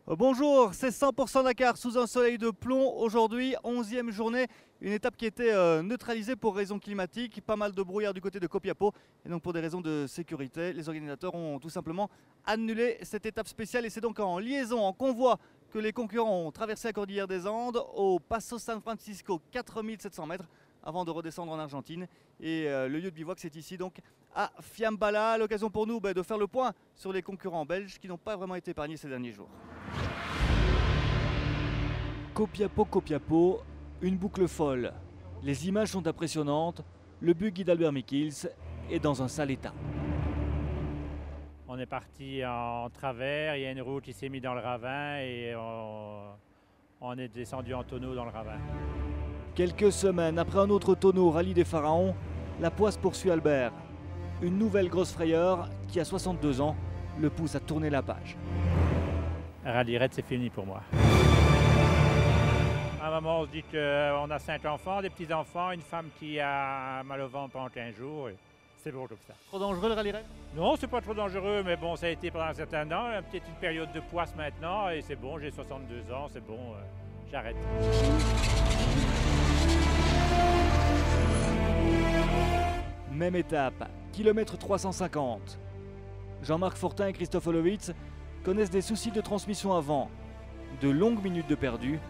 Bonjour, c'est 100% Dakar sous un soleil de plomb. Aujourd'hui, 11e journée, une étape qui était neutralisée pour raisons climatiques. Pas mal de brouillard du côté de Copiapó. Et donc pour des raisons de sécurité, les organisateurs ont tout simplement annulé cette étape spéciale. Et c'est donc en liaison, en convoi, que les concurrents ont traversé la cordillère des Andes au Passo San Francisco, 4700 mètres, avant de redescendre en Argentine. Et le lieu de bivouac, c'est ici donc à Fiambala. L'occasion pour nous de faire le point sur les concurrents belges qui n'ont pas vraiment été épargnés ces derniers jours. Copiapó, une boucle folle. Les images sont impressionnantes. Le buggy d'Albert Michels est dans un sale état. On est parti en travers, il y a une route qui s'est mise dans le ravin et on est descendu en tonneau dans le ravin. Quelques semaines après un autre tonneau rallye des pharaons, la poisse poursuit Albert. Une nouvelle grosse frayeur qui, à 62 ans, le pousse à tourner la page. Rallye raid, c'est fini pour moi. À un moment, on se dit qu'on a 5 enfants, des petits-enfants, une femme qui a mal au ventre pendant 15 jours. C'est bon comme ça. Trop dangereux le rallye raid? Non, c'est pas trop dangereux, mais bon, ça a été pendant un certain temps. Peut-être une période de poisse maintenant, et c'est bon, j'ai 62 ans, c'est bon, j'arrête. Même étape, kilomètre 350. Jean-Marc Fortin et Christophe Olowitz connaissent des soucis de transmission avant. De longues minutes de perdu,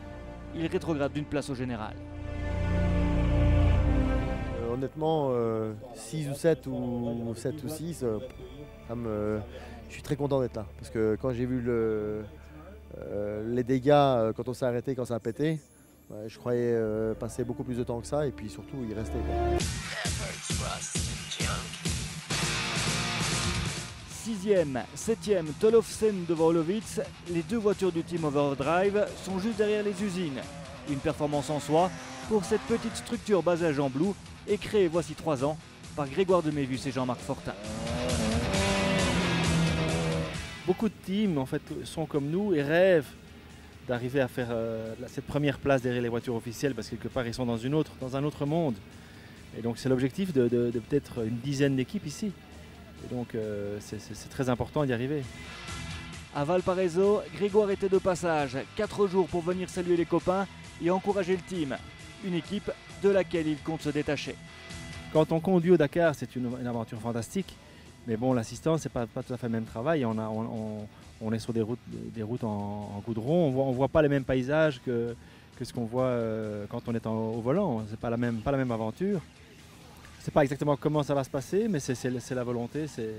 ils rétrogradent d'une place au général. Honnêtement, 6 ou 7 ou 7 ou 6, je suis très content d'être là. Parce que quand j'ai vu les dégâts, quand on s'est arrêté, quand ça a pété, je croyais passer beaucoup plus de temps que ça et puis surtout il restait. 6e, 7e, Tolofsen devant Olowitz, les deux voitures du team Overdrive sont juste derrière les usines. Une performance en soi pour cette petite structure basée à Gembloux et créée voici 3 ans par Grégoire Demévus et Jean-Marc Fortin. Beaucoup de teams en fait, sont comme nous et rêvent d'arriver à faire cette première place derrière les voitures officielles parce que quelque part ils sont dans un autre monde. Et donc c'est l'objectif de peut-être une dizaine d'équipes ici. Et donc c'est très important d'y arriver. À Valparaiso, Grégoire était de passage. 4 jours pour venir saluer les copains et encourager le team. Une équipe de laquelle il compte se détacher. Quand on conduit au Dakar, c'est une aventure fantastique. Mais bon, l'assistance, c'est pas tout à fait le même travail. On est sur des routes en goudron. On voit pas les mêmes paysages que ce qu'on voit quand on est au volant. C'est pas la même aventure. Je sais pas exactement comment ça va se passer, mais c'est la volonté, c'est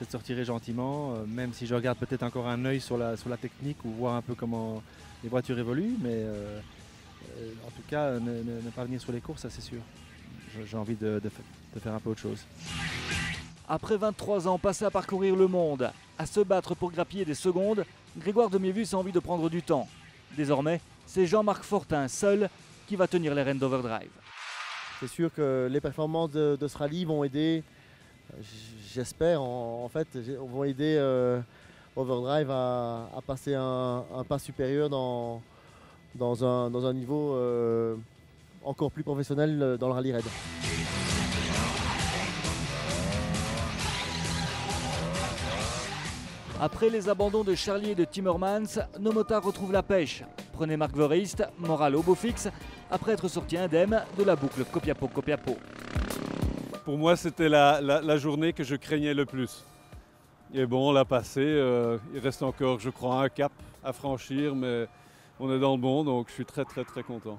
de se retirer gentiment, même si je regarde peut-être encore un œil sur la technique ou voir un peu comment les voitures évoluent, mais en tout cas, ne pas venir sur les courses, ça c'est sûr. J'ai envie de faire un peu autre chose. Après 23 ans passés à parcourir le monde, à se battre pour grappiller des secondes, Grégoire Demévus a envie de prendre du temps. Désormais, c'est Jean-Marc Fortin seul qui va tenir les rênes d'Overdrive. C'est sûr que les performances de ce rallye vont aider, j'espère en fait, vont aider Overdrive à passer un pas supérieur dans un niveau encore plus professionnel dans le rallye raid. Après les abandons de Charlier et de Timmermans, nos motards retrouvent la pêche. Prenez Marc Verist, moral au beau fixe, après être sorti indemne de la boucle Copiapó. Pour moi, c'était la journée que je craignais le plus. Et bon, on l'a passé. Il reste encore, je crois, un cap à franchir, mais on est dans le bon, donc je suis très content.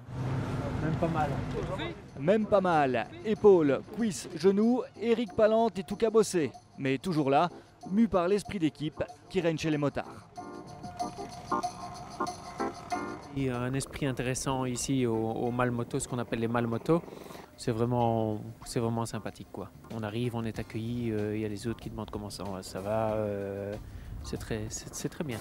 Même pas mal. Épaules, cuisses, genoux, Eric Palante est tout cabossé. Mais toujours là, mu par l'esprit d'équipe qui règne chez les motards. Il y a un esprit intéressant ici au Malmoto, ce qu'on appelle les Malmoto. C'est vraiment sympathique, quoi. On arrive, on est accueilli, il y a les autres qui demandent comment ça va. C'est très bien.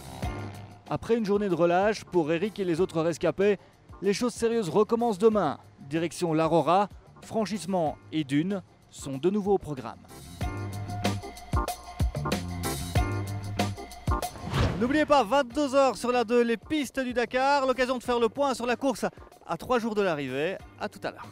Après une journée de relâche, pour Eric et les autres rescapés, les choses sérieuses recommencent demain. Direction l'Aurora, franchissement et dunes sont de nouveau au programme. N'oubliez pas, 22 h sur la 2, les pistes du Dakar. L'occasion de faire le point sur la course à 3 jours de l'arrivée. A tout à l'heure.